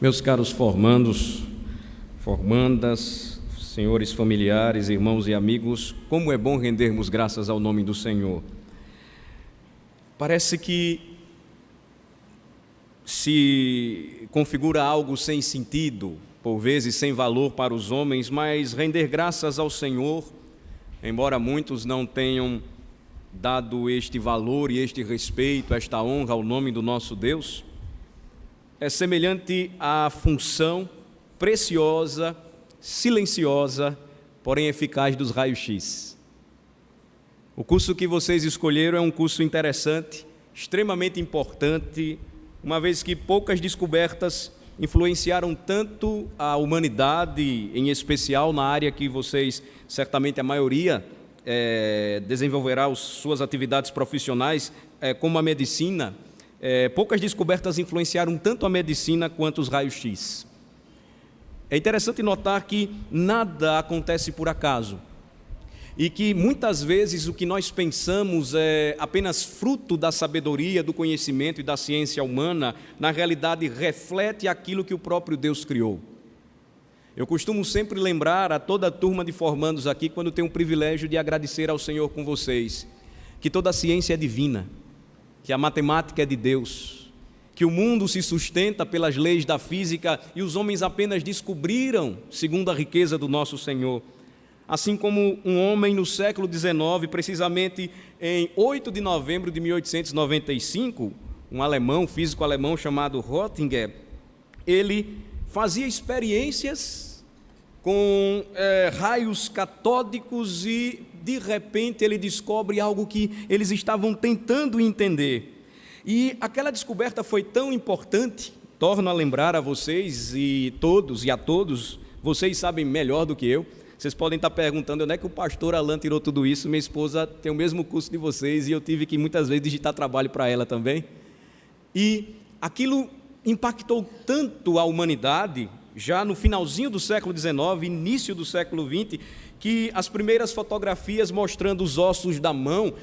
Meus caros formandos, formandas, senhores familiares, irmãos e amigos, como é bom rendermos graças ao nome do Senhor. Parece que se configura algo sem sentido, por vezes sem valor para os homens, mas render graças ao Senhor, embora muitos não tenham dado este valor e este respeito, esta honra ao nome do nosso Deus, é semelhante à função preciosa, silenciosa, porém eficaz dos raios-x. O curso que vocês escolheram é um curso interessante, extremamente importante, uma vez que poucas descobertas influenciaram tanto a humanidade, em especial na área que vocês, certamente a maioria, desenvolverá suas atividades profissionais, como a medicina. Poucas descobertas influenciaram tanto a medicina quanto os raios-x. É interessante notar que nada acontece por acaso e que muitas vezes o que nós pensamos é apenas fruto da sabedoria, do conhecimento e da ciência humana, na realidade reflete aquilo que o próprio Deus criou. Eu costumo sempre lembrar a toda a turma de formandos aqui, quando tenho o privilégio de agradecer ao Senhor com vocês, que toda a ciência é divina, que a matemática é de Deus, que o mundo se sustenta pelas leis da física e os homens apenas descobriram segundo a riqueza do nosso Senhor. Assim como um homem no século XIX, precisamente em 8 de novembro de 1895, um alemão, físico alemão chamado Röntgen, ele fazia experiências com raios catódicos e, de repente, ele descobre algo que eles estavam tentando entender. E aquela descoberta foi tão importante, torno a lembrar a vocês e a todos, vocês sabem melhor do que eu. Vocês podem estar perguntando onde é que o pastor Alan tirou tudo isso. Minha esposa tem o mesmo curso de vocês e eu tive que muitas vezes digitar trabalho para ela também. E aquilo impactou tanto a humanidade, já no finalzinho do século XIX, início do século XX, que as primeiras fotografias mostrando os ossos da mão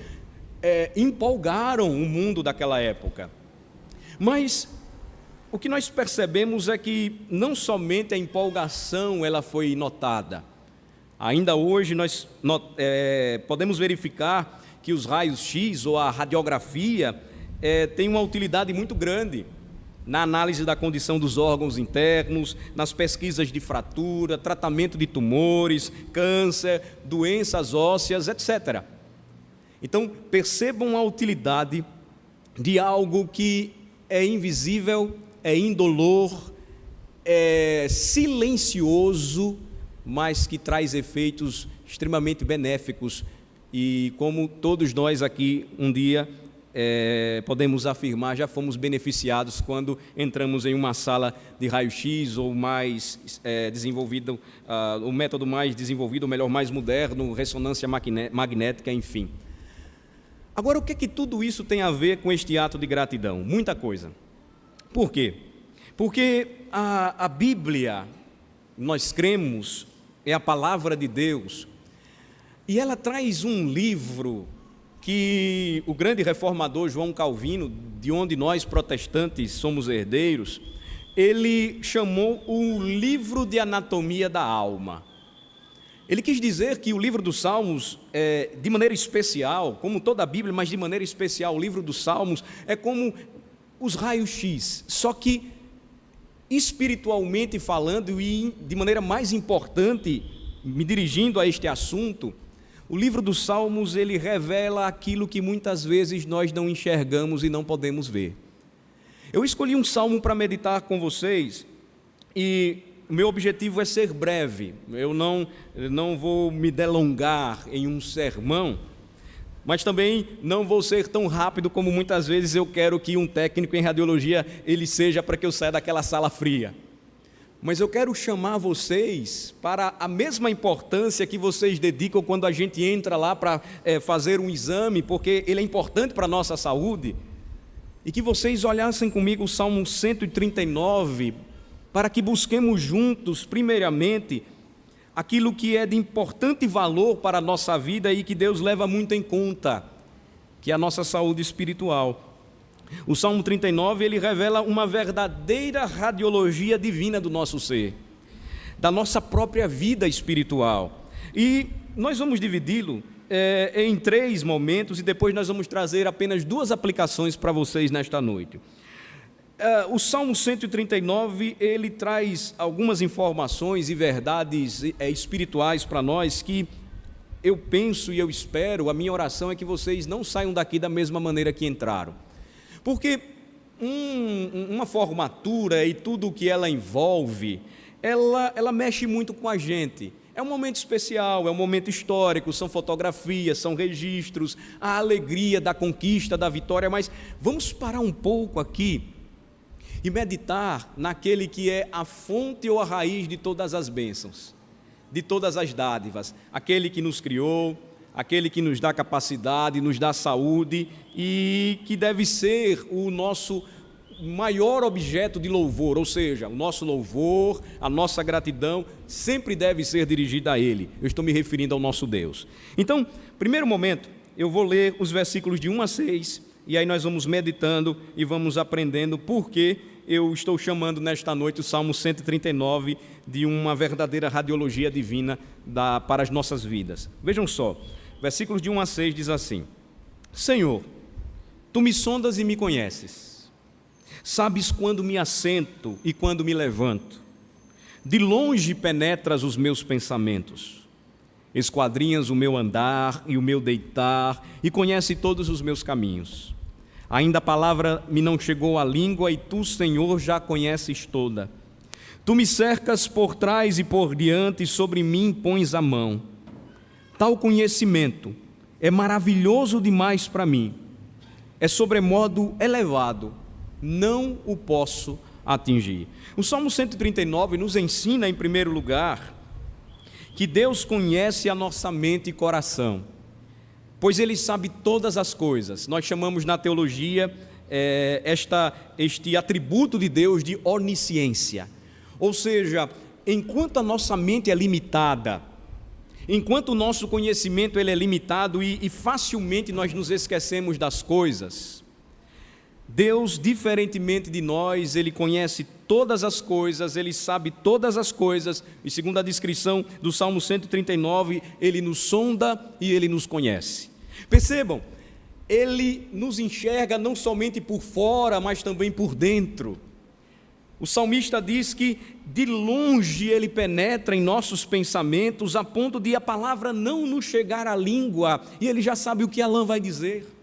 empolgaram o mundo daquela época. Mas o que nós percebemos é que não somente a empolgação ela foi notada. Ainda hoje nós podemos verificar que os raios-x ou a radiografia têm uma utilidade muito grande na análise da condição dos órgãos internos, nas pesquisas de fratura, tratamento de tumores, câncer, doenças ósseas, etc. Então, percebam a utilidade de algo que é invisível, é indolor, é silencioso, mas que traz efeitos extremamente benéficos. E como todos nós aqui, um dia, podemos afirmar, já fomos beneficiados quando entramos em uma sala de raio-x ou mais desenvolvido, o método mais desenvolvido, ou melhor, mais moderno, ressonância magnética, enfim. Agora, o que é que tudo isso tem a ver com este ato de gratidão? Muita coisa. Por quê? Porque a Bíblia, nós cremos, é a palavra de Deus, e ela traz um livro que o grande reformador João Calvino, de onde nós protestantes somos herdeiros, ele chamou o livro de anatomia da alma. Ele quis dizer que o livro dos Salmos, de maneira especial, como toda a Bíblia, mas de maneira especial, o livro dos Salmos é como os raios-x, só que espiritualmente falando e de maneira mais importante, me dirigindo a este assunto, o livro dos Salmos, ele revela aquilo que muitas vezes nós não enxergamos e não podemos ver. Eu escolhi um salmo para meditar com vocês e o meu objetivo é ser breve. Eu não vou me delongar em um sermão, mas também não vou ser tão rápido como muitas vezes eu quero que um técnico em radiologia ele seja, para que eu saia daquela sala fria. Mas eu quero chamar vocês para a mesma importância que vocês dedicam quando a gente entra lá para fazer um exame, porque ele é importante para a nossa saúde, e que vocês olhassem comigo o Salmo 139, para que busquemos juntos, primeiramente, aquilo que é de importante valor para a nossa vida e que Deus leva muito em conta, que é a nossa saúde espiritual. O Salmo 39, ele revela uma verdadeira radiologia divina do nosso ser, da nossa própria vida espiritual. E nós vamos dividi-lo em 3 momentos e depois nós vamos trazer apenas 2 aplicações para vocês nesta noite. O Salmo 139, ele traz algumas informações e verdades espirituais para nós que eu penso e eu espero, a minha oração é que vocês não saiam daqui da mesma maneira que entraram. Porque uma formatura e tudo o que ela envolve, ela mexe muito com a gente. É um momento especial, é um momento histórico, são fotografias, são registros, a alegria da conquista, da vitória, mas vamos parar um pouco aqui e meditar naquele que é a fonte ou a raiz de todas as bênçãos, de todas as dádivas, aquele que nos criou, aquele que nos dá capacidade, nos dá saúde e que deve ser o nosso maior objeto de louvor, ou seja, o nosso louvor, a nossa gratidão sempre deve ser dirigida a Ele. Eu estou me referindo ao nosso Deus. Então, primeiro momento, eu vou ler os versículos de 1 a 6 e aí nós vamos meditando e vamos aprendendo por que eu estou chamando nesta noite o Salmo 139 de uma verdadeira radiologia divina para as nossas vidas. Vejam só, versículos de 1 a 6 diz assim: Senhor, Tu me sondas e me conheces. Sabes quando me assento e quando me levanto. De longe penetras os meus pensamentos. Esquadrinhas o meu andar e o meu deitar e conhece todos os meus caminhos. Ainda a palavra me não chegou à língua e Tu, Senhor, já a conheces toda. Tu me cercas por trás e por diante e sobre mim pões a mão. Tal conhecimento é maravilhoso demais para mim. É sobremodo elevado. Não o posso atingir. O Salmo 139 nos ensina, em primeiro lugar, que Deus conhece a nossa mente e coração, pois Ele sabe todas as coisas. Nós chamamos na teologia este atributo de Deus de onisciência. Ou seja, enquanto a nossa mente é limitada, enquanto o nosso conhecimento ele é limitado e facilmente nós nos esquecemos das coisas, Deus, diferentemente de nós, Ele conhece todas as coisas, Ele sabe todas as coisas, e segundo a descrição do Salmo 139, Ele nos sonda e Ele nos conhece. Percebam, Ele nos enxerga não somente por fora, mas também por dentro. O salmista diz que de longe Ele penetra em nossos pensamentos, a ponto de a palavra não nos chegar à língua, e Ele já sabe o que Alain vai dizer.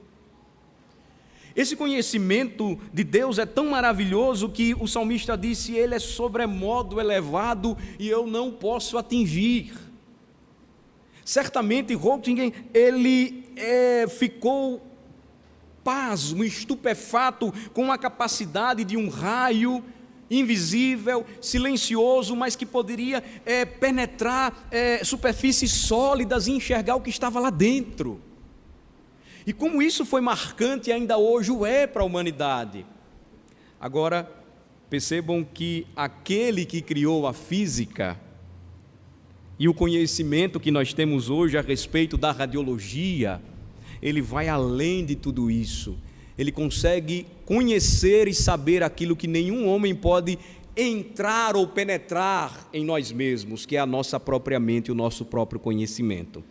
Esse conhecimento de Deus é tão maravilhoso que o salmista disse: Ele é sobremodo elevado e eu não posso atingir. Certamente Röntgen, ele ficou pasmo, estupefato com a capacidade de um raio invisível, silencioso, mas que poderia penetrar superfícies sólidas e enxergar o que estava lá dentro. E como isso foi marcante, ainda hoje o é para a humanidade. Agora, percebam que aquele que criou a física e o conhecimento que nós temos hoje a respeito da radiologia, ele vai além de tudo isso. Ele consegue conhecer e saber aquilo que nenhum homem pode entrar ou penetrar em nós mesmos, que é a nossa própria mente, o nosso próprio conhecimento.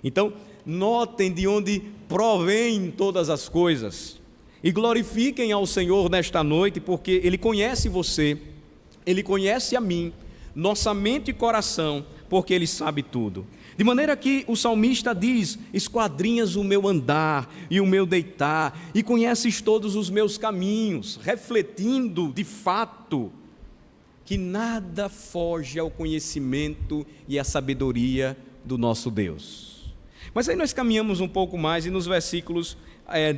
Então, notem de onde provém todas as coisas e glorifiquem ao Senhor nesta noite, porque Ele conhece você, Ele conhece a mim, nossa mente e coração, porque Ele sabe tudo. De maneira que o salmista diz: esquadrinhas o meu andar e o meu deitar e conheces todos os meus caminhos, refletindo de fato que nada foge ao conhecimento e à sabedoria do nosso Deus. Mas aí nós caminhamos um pouco mais e nos versículos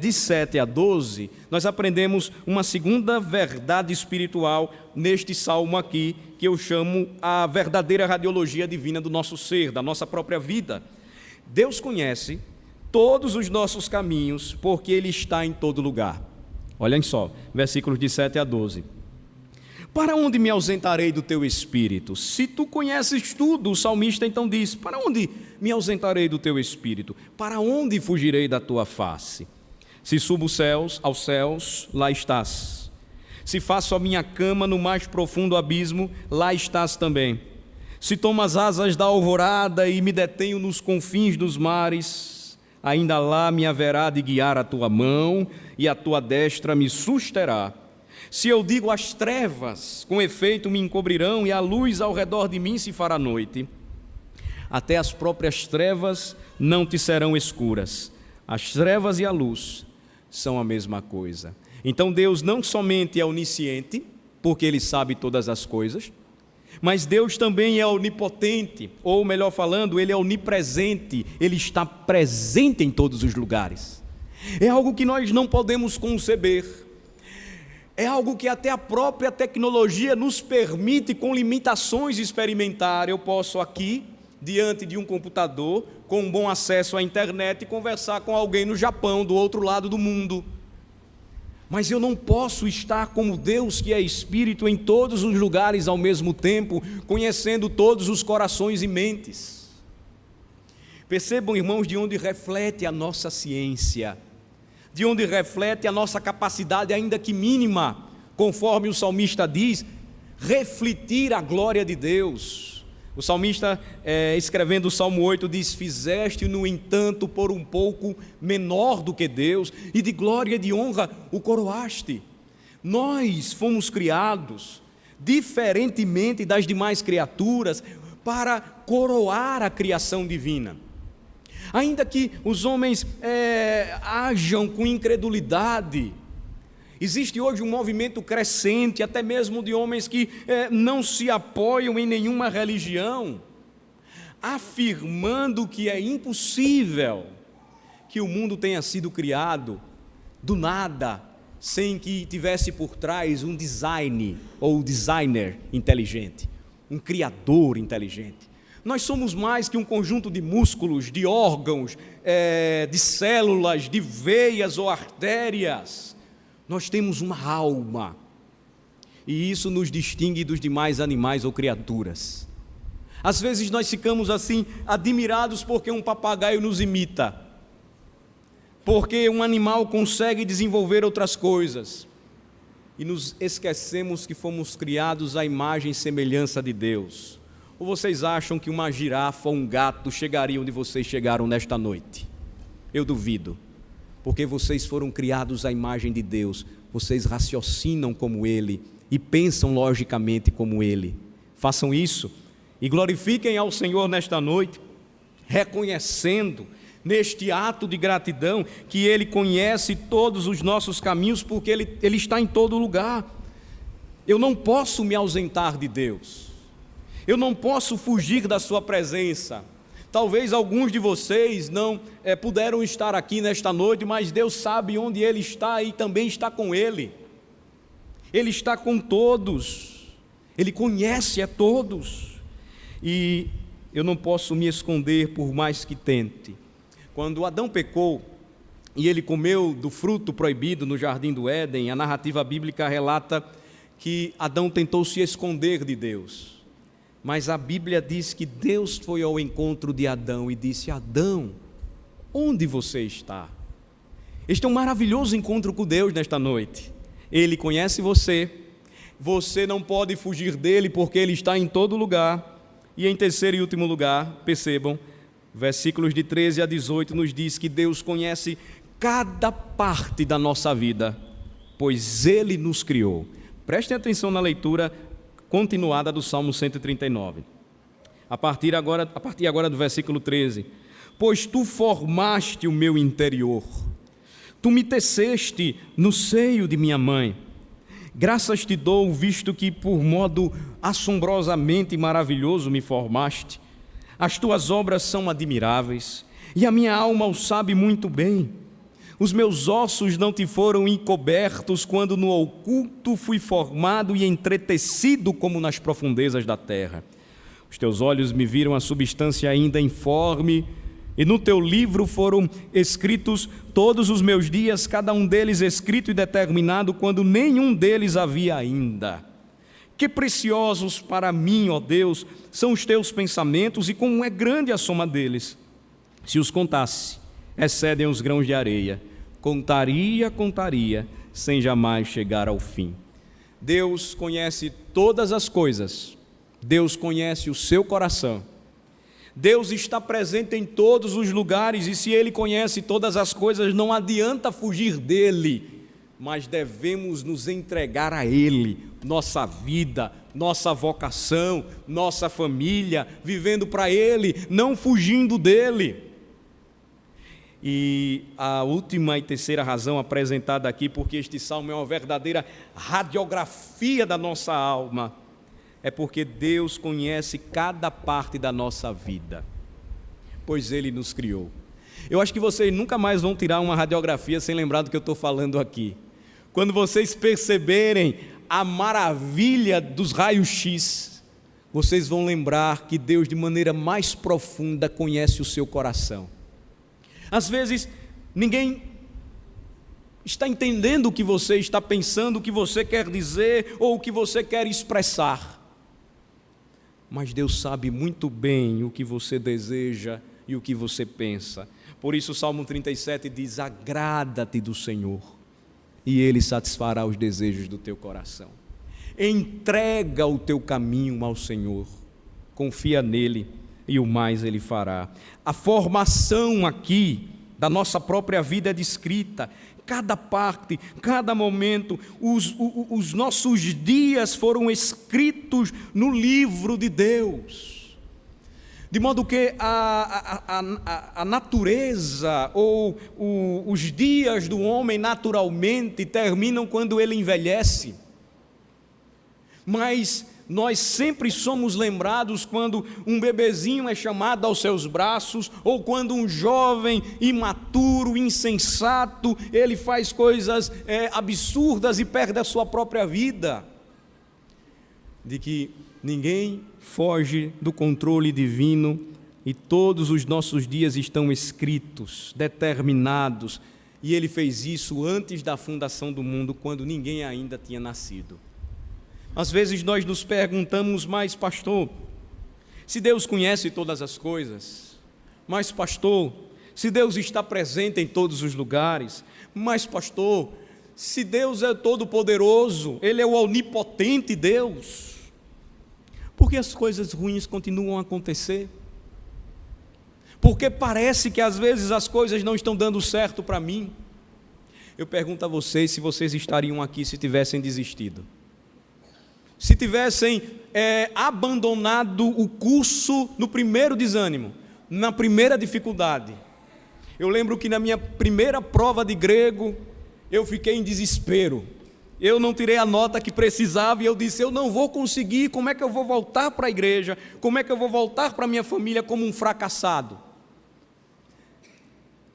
de 7 a 12, nós aprendemos uma segunda verdade espiritual neste salmo aqui, que eu chamo a verdadeira radiologia divina do nosso ser, da nossa própria vida. Deus conhece todos os nossos caminhos, porque Ele está em todo lugar. Olhem só, versículos de 7 a 12. Para onde me ausentarei do teu espírito? Se tu conheces tudo, o salmista então diz: para onde me ausentarei do teu espírito? Para onde fugirei da tua face? Se subo aos céus, lá estás. Se faço a minha cama no mais profundo abismo, lá estás também. Se tomo as asas da alvorada e me detenho nos confins dos mares, ainda lá me haverá de guiar a tua mão e a tua destra me susterá. Se eu digo as trevas, com efeito me encobrirão e a luz ao redor de mim se fará noite. Até as próprias trevas não te serão escuras. As trevas e a luz são a mesma coisa. Então Deus não somente é onisciente, porque Ele sabe todas as coisas, mas Deus também é onipotente, ou melhor falando, Ele é onipresente, Ele está presente em todos os lugares. É algo que nós não podemos conceber, é algo que até a própria tecnologia nos permite, com limitações, experimentar. Eu posso aqui, diante de um computador, com um bom acesso à internet, conversar com alguém no Japão, do outro lado do mundo. Mas eu não posso estar como Deus, que é Espírito, em todos os lugares ao mesmo tempo, conhecendo todos os corações e mentes. Percebam, irmãos, de onde reflete a nossa ciência, de onde reflete a nossa capacidade, ainda que mínima, conforme o salmista diz, refletir a glória de Deus. O salmista, escrevendo o Salmo 8, diz: fizeste, no entanto, por um pouco menor do que Deus, e de glória e de honra o coroaste. Nós fomos criados, diferentemente das demais criaturas, para coroar a criação divina. Ainda que os homens ajam com incredulidade, existe hoje um movimento crescente, até mesmo de homens que não se apoiam em nenhuma religião, afirmando que é impossível que o mundo tenha sido criado do nada, sem que tivesse por trás um design ou designer inteligente, um criador inteligente. Nós somos mais que um conjunto de músculos, de órgãos, de células, de veias ou artérias. Nós temos uma alma, e isso nos distingue dos demais animais ou criaturas. Às vezes nós ficamos assim, admirados porque um papagaio nos imita, porque um animal consegue desenvolver outras coisas, e nos esquecemos que fomos criados à imagem e semelhança de Deus. Ou vocês acham que uma girafa ou um gato chegariam onde vocês chegaram nesta noite? Eu duvido. Porque vocês foram criados à imagem de Deus, vocês raciocinam como Ele e pensam logicamente como Ele. Façam isso e glorifiquem ao Senhor nesta noite, reconhecendo neste ato de gratidão que Ele conhece todos os nossos caminhos, porque Ele está em todo lugar. Eu não posso me ausentar de Deus, eu não posso fugir da sua presença. Talvez alguns de vocês não puderam estar aqui nesta noite, mas Deus sabe onde Ele está e também está com Ele. Ele está com todos, Ele conhece a todos. E eu não posso me esconder por mais que tente. Quando Adão pecou e ele comeu do fruto proibido no jardim do Éden, a narrativa bíblica relata que Adão tentou se esconder de Deus. Mas a Bíblia diz que Deus foi ao encontro de Adão e disse: Adão, onde você está? Este é um maravilhoso encontro com Deus nesta noite. Ele conhece você, você não pode fugir dele porque ele está em todo lugar. E em terceiro e último lugar, percebam, versículos de 13 a 18 nos diz que Deus conhece cada parte da nossa vida, pois Ele nos criou. Prestem atenção na leitura continuada do Salmo 139. A partir agora do versículo 13. Pois tu formaste o meu interior, tu me teceste no seio de minha mãe. Graças te dou, visto que por modo assombrosamente maravilhoso me formaste. As tuas obras são admiráveis, e a minha alma o sabe muito bem. Os meus ossos não te foram encobertos quando no oculto fui formado e entretecido como nas profundezas da terra. Os teus olhos me viram a substância ainda informe, e no teu livro foram escritos todos os meus dias, cada um deles escrito e determinado, quando nenhum deles havia ainda. Que preciosos para mim, ó Deus, são os teus pensamentos, e como é grande a soma deles. Se os contasse, excedem os grãos de areia. contaria, sem jamais chegar ao fim. Deus conhece todas as coisas, Deus conhece o seu coração, Deus está presente em todos os lugares, e se Ele conhece todas as coisas, não adianta fugir dEle, mas devemos nos entregar a Ele, nossa vida, nossa vocação, nossa família, vivendo para Ele, não fugindo dEle. E a última e terceira razão apresentada aqui, porque este salmo é uma verdadeira radiografia da nossa alma, é porque Deus conhece cada parte da nossa vida, pois Ele nos criou. Eu acho que vocês nunca mais vão tirar uma radiografia sem lembrar do que eu estou falando aqui. Quando vocês perceberem a maravilha dos raios-x, vocês vão lembrar que Deus, de maneira mais profunda, conhece o seu coração. Às vezes, ninguém está entendendo o que você está pensando, o que você quer dizer ou o que você quer expressar. Mas Deus sabe muito bem o que você deseja e o que você pensa. Por isso o Salmo 37 diz: agrada-te do Senhor, e Ele satisfará os desejos do teu coração. Entrega o teu caminho ao Senhor, confia nele e o mais Ele fará. A formação aqui da nossa própria vida é descrita, cada parte, cada momento, os nossos dias foram escritos no livro de Deus, de modo que a natureza ou os dias do homem naturalmente terminam quando ele envelhece, mas nós sempre somos lembrados quando um bebezinho é chamado aos seus braços, ou quando um jovem imaturo, insensato, ele faz coisas absurdas e perde a sua própria vida. De que ninguém foge do controle divino e todos os nossos dias estão escritos, determinados, e Ele fez isso antes da fundação do mundo, quando ninguém ainda tinha nascido. Às vezes nós nos perguntamos: mas pastor, se Deus conhece todas as coisas, mas pastor, se Deus está presente em todos os lugares, mas pastor, se Deus é todo-poderoso, Ele é o onipotente Deus, por que as coisas ruins continuam a acontecer? Porque parece que às vezes as coisas não estão dando certo para mim. Eu pergunto a vocês se vocês estariam aqui se tivessem desistido, se tivessem abandonado o curso no primeiro desânimo, na primeira dificuldade. Eu lembro que na minha primeira prova de grego, eu fiquei em desespero. Eu não tirei a nota que precisava e eu disse: eu não vou conseguir, como é que eu vou voltar para a igreja? Como é que eu vou voltar para a minha família como um fracassado?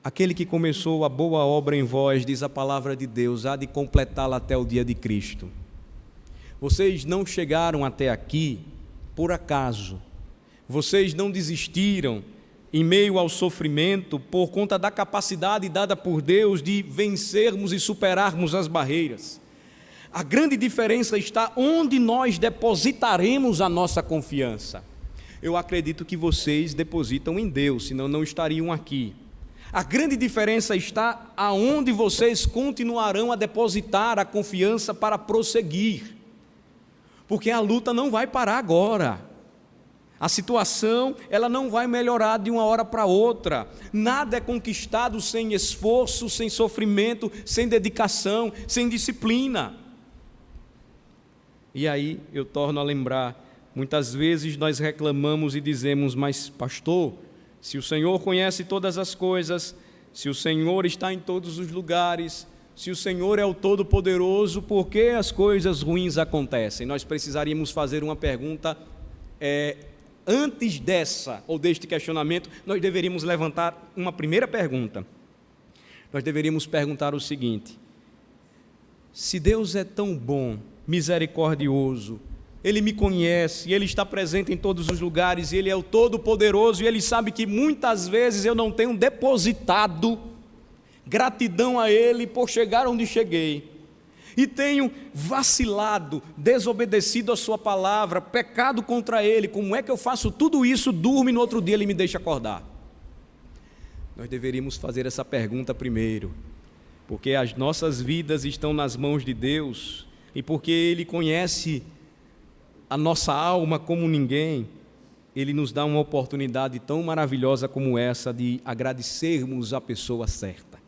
Aquele que começou a boa obra em vós, diz a palavra de Deus, há de completá-la até o dia de Cristo. Vocês não chegaram até aqui por acaso, vocês não desistiram em meio ao sofrimento por conta da capacidade dada por Deus de vencermos e superarmos as barreiras. A grande diferença está onde nós depositaremos a nossa confiança. Eu acredito que vocês depositam em Deus, senão não estariam aqui. A grande diferença está aonde vocês continuarão a depositar a confiança para prosseguir. Porque a luta não vai parar agora, a situação ela não vai melhorar de uma hora para outra, nada é conquistado sem esforço, sem sofrimento, sem dedicação, sem disciplina. E aí eu torno a lembrar, muitas vezes nós reclamamos e dizemos: mas pastor, se o Senhor conhece todas as coisas, se o Senhor está em todos os lugares, se o Senhor é o Todo-Poderoso, por que as coisas ruins acontecem? Nós precisaríamos fazer uma pergunta, antes dessa, ou deste questionamento, nós deveríamos levantar uma primeira pergunta. Nós deveríamos perguntar o seguinte: se Deus é tão bom, misericordioso, Ele me conhece, Ele está presente em todos os lugares, Ele é o Todo-Poderoso, e Ele sabe que muitas vezes eu não tenho depositado gratidão a Ele por chegar onde cheguei, e tenho vacilado, desobedecido a sua palavra, pecado contra Ele. Como é que eu faço tudo isso, durmo e no outro dia Ele me deixa acordar? Nós deveríamos fazer essa pergunta primeiro, porque as nossas vidas estão nas mãos de Deus e porque Ele conhece a nossa alma como ninguém, Ele nos dá uma oportunidade tão maravilhosa como essa de agradecermos a pessoa certa.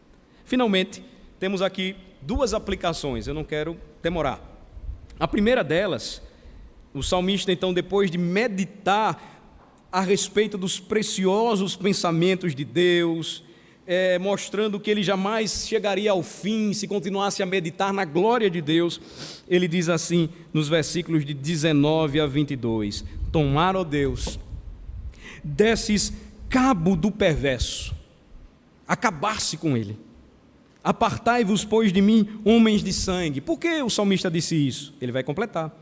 Finalmente, temos aqui duas aplicações, eu não quero demorar. A primeira delas, o salmista, então, depois de meditar a respeito dos preciosos pensamentos de Deus, mostrando que ele jamais chegaria ao fim se continuasse a meditar na glória de Deus, ele diz assim, nos versículos de 19 a 22, tomara, ó Deus, desses cabo do perverso, acabar-se com ele. Apartai-vos, pois, de mim, homens de sangue. Por que o salmista disse isso? Ele vai completar.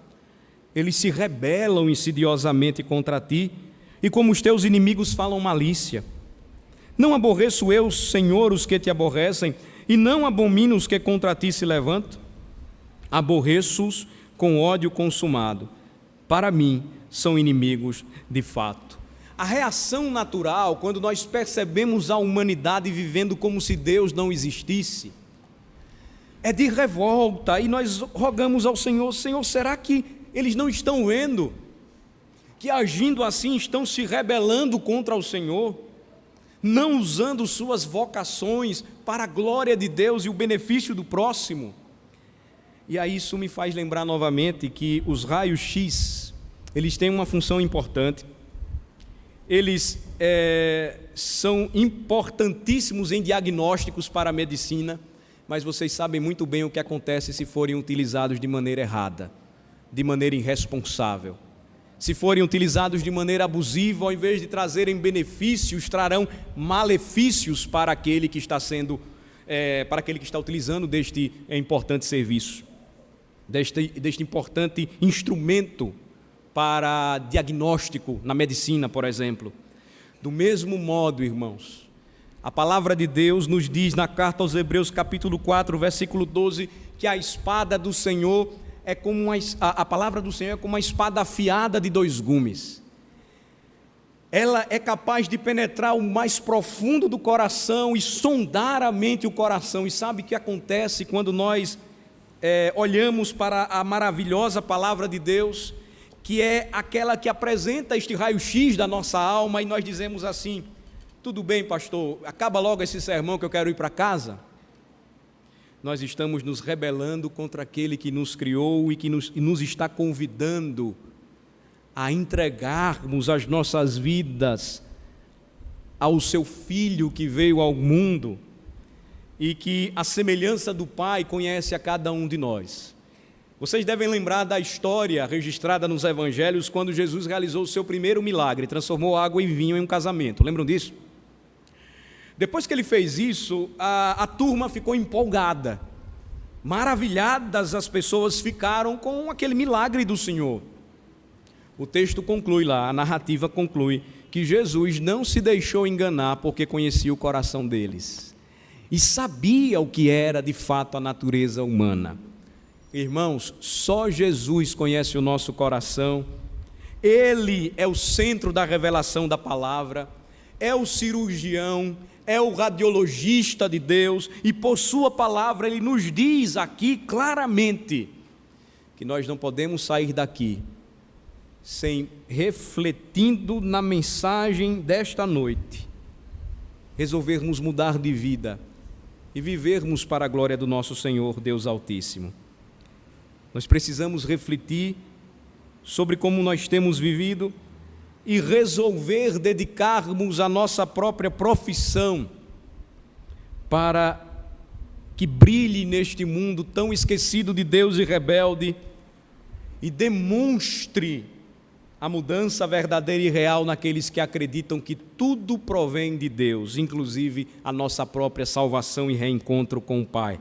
Eles se rebelam insidiosamente contra ti, e como os teus inimigos falam malícia. Não aborreço eu, Senhor, os que te aborrecem, e não abomino os que contra ti se levantam? Aborreço-os com ódio consumado. Para mim, são inimigos de fato. A reação natural, quando nós percebemos a humanidade vivendo como se Deus não existisse, é de revolta, e nós rogamos ao Senhor, Senhor, será que eles não estão vendo que agindo assim estão se rebelando contra o Senhor, não usando suas vocações para a glória de Deus e o benefício do próximo? E aí isso me faz lembrar novamente que os raios-x, eles têm uma função importante. Eles são importantíssimos em diagnósticos para a medicina, mas vocês sabem muito bem o que acontece se forem utilizados de maneira errada, de maneira irresponsável. Se forem utilizados de maneira abusiva, ao invés de trazerem benefícios, trarão malefícios para aquele que está utilizando deste importante serviço, deste importante instrumento para diagnóstico na medicina, por exemplo. Do mesmo modo, irmãos, a palavra de Deus nos diz na carta aos Hebreus, capítulo 4, versículo 12, que a espada do Senhor é como a palavra do Senhor é como uma espada afiada de dois gumes. Ela é capaz de penetrar o mais profundo do coração e sondar a mente e o coração. E sabe o que acontece quando nós olhamos para a maravilhosa palavra de Deus, que é aquela que apresenta este raio-x da nossa alma, e nós dizemos assim, tudo bem, pastor, acaba logo esse sermão que eu quero ir para casa. Nós estamos nos rebelando contra aquele que nos criou e que nos está convidando a entregarmos as nossas vidas ao seu Filho que veio ao mundo e que, à semelhança do Pai, conhece a cada um de nós. Vocês devem lembrar da história registrada nos Evangelhos quando Jesus realizou o seu primeiro milagre, transformou água em vinho em um casamento. Lembram disso? Depois que ele fez isso, a turma ficou empolgada. Maravilhadas as pessoas ficaram com aquele milagre do Senhor. O texto conclui lá, a narrativa conclui, que Jesus não se deixou enganar porque conhecia o coração deles e sabia o que era de fato a natureza humana. Irmãos, só Jesus conhece o nosso coração, Ele é o centro da revelação da palavra, é o cirurgião, é o radiologista de Deus, e por sua palavra Ele nos diz aqui claramente que nós não podemos sair daqui sem, refletindo na mensagem desta noite, resolvermos mudar de vida e vivermos para a glória do nosso Senhor Deus Altíssimo. Nós precisamos refletir sobre como nós temos vivido e resolver dedicarmos a nossa própria profissão para que brilhe neste mundo tão esquecido de Deus e rebelde e demonstre a mudança verdadeira e real naqueles que acreditam que tudo provém de Deus, inclusive a nossa própria salvação e reencontro com o Pai.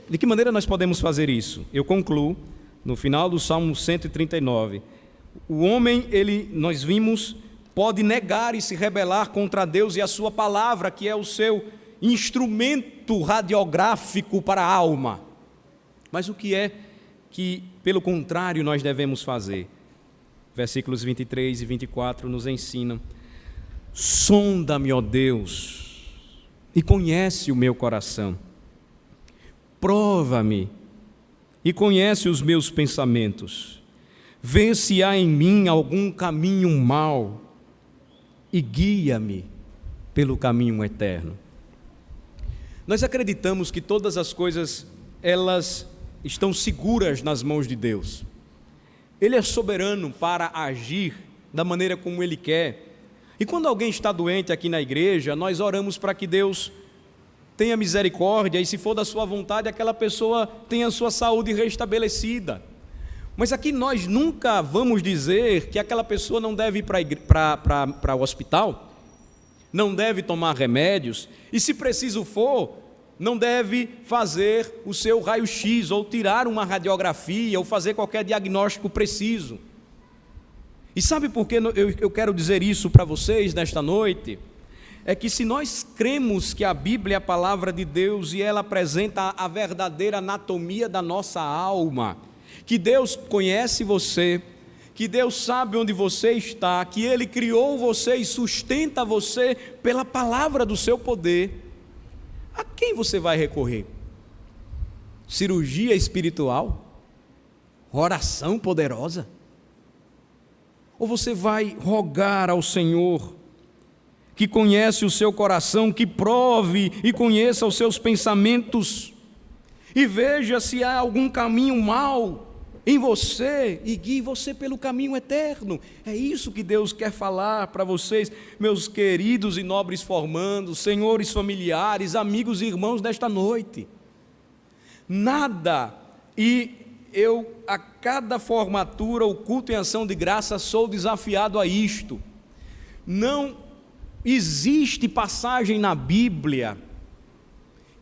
De que maneira nós podemos fazer isso? Eu concluo no final do Salmo 139. O homem, nós vimos, pode negar e se rebelar contra Deus e a sua palavra, que é o seu instrumento radiográfico para a alma. Mas o que é que, pelo contrário, nós devemos fazer? Versículos 23 e 24 nos ensinam: sonda-me, ó Deus, e conhece o meu coração. Prova-me e conhece os meus pensamentos. Vê se há em mim algum caminho mau e guia-me pelo caminho eterno. Nós acreditamos que todas as coisas, elas estão seguras nas mãos de Deus. Ele é soberano para agir da maneira como Ele quer. E quando alguém está doente aqui na igreja, nós oramos para que Deus tenha misericórdia e, se for da sua vontade, aquela pessoa tenha a sua saúde restabelecida. Mas aqui nós nunca vamos dizer que aquela pessoa não deve ir para o hospital, não deve tomar remédios, e se preciso for, não deve fazer o seu raio-x, ou tirar uma radiografia, ou fazer qualquer diagnóstico preciso. E sabe por que eu quero dizer isso para vocês nesta noite? É que se nós cremos que a Bíblia é a palavra de Deus e ela apresenta a verdadeira anatomia da nossa alma, que Deus conhece você, que Deus sabe onde você está, que Ele criou você e sustenta você pela palavra do seu poder, a quem você vai recorrer? Cirurgia espiritual? Oração poderosa? Ou você vai rogar ao Senhor, que conhece o seu coração, que prove e conheça os seus pensamentos, e veja se há algum caminho mau em você e guie você pelo caminho eterno? É isso que Deus quer falar para vocês, meus queridos e nobres formandos, senhores familiares, amigos e irmãos desta noite. Nada, e eu a cada formatura ou culto em ação de graça sou desafiado a isto: não existe passagem na Bíblia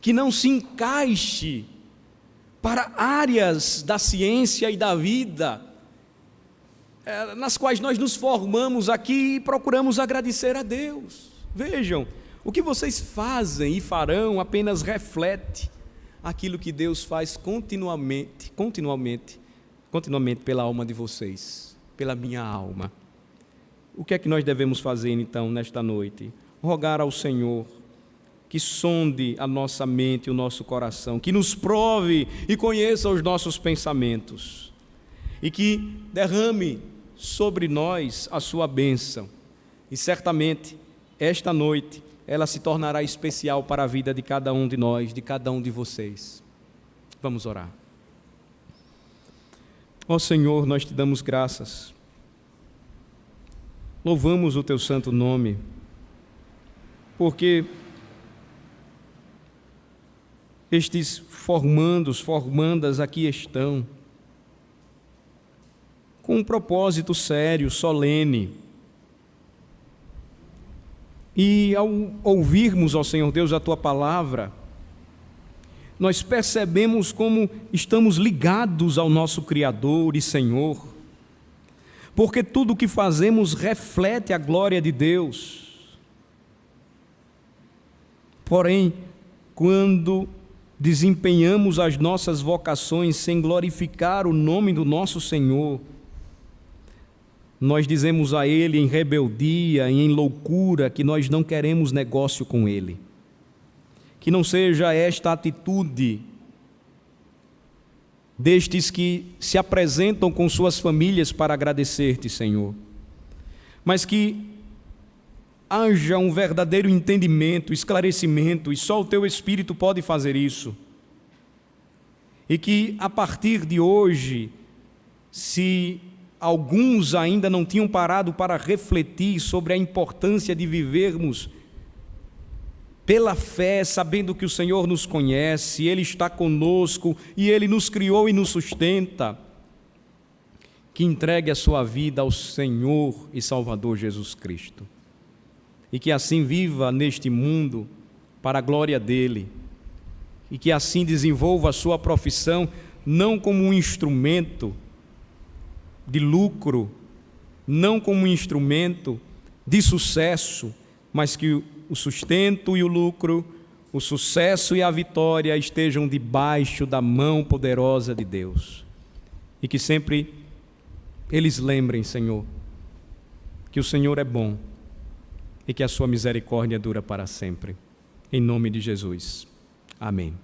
que não se encaixe para áreas da ciência e da vida, nas quais nós nos formamos aqui e procuramos agradecer a Deus. Vejam, o que vocês fazem e farão apenas reflete aquilo que Deus faz continuamente pela alma de vocês, pela minha alma. O que é que nós devemos fazer então nesta noite? Rogar ao Senhor que sonde a nossa mente e o nosso coração, que nos prove e conheça os nossos pensamentos, e que derrame sobre nós a sua bênção. E certamente, esta noite, ela se tornará especial para a vida de cada um de nós, de cada um de vocês. Vamos orar. Ó Senhor, nós te damos graças. Louvamos o teu santo nome, porque estes formandas aqui estão com um propósito sério, solene. E ao ouvirmos, ó Senhor Deus, a tua palavra, nós percebemos como estamos ligados ao nosso Criador e Senhor, porque tudo o que fazemos reflete a glória de Deus. Porém, quando desempenhamos as nossas vocações sem glorificar o nome do nosso Senhor, nós dizemos a Ele em rebeldia e em loucura que nós não queremos negócio com Ele. Que não seja esta atitude destes que se apresentam com suas famílias para agradecer-te, Senhor, mas que haja um verdadeiro entendimento, esclarecimento, e só o Teu Espírito pode fazer isso. E que a partir de hoje, se alguns ainda não tinham parado para refletir sobre a importância de vivermos pela fé, sabendo que o Senhor nos conhece, Ele está conosco e Ele nos criou e nos sustenta, que entregue a sua vida ao Senhor e Salvador Jesus Cristo. E que assim viva neste mundo para a glória dEle, e que assim desenvolva a sua profissão não como um instrumento de lucro, não como um instrumento de sucesso, mas que o sustento e o lucro, o sucesso e a vitória estejam debaixo da mão poderosa de Deus. E que sempre eles lembrem, Senhor, que o Senhor é bom e que a sua misericórdia dura para sempre. em nome de Jesus. Amém.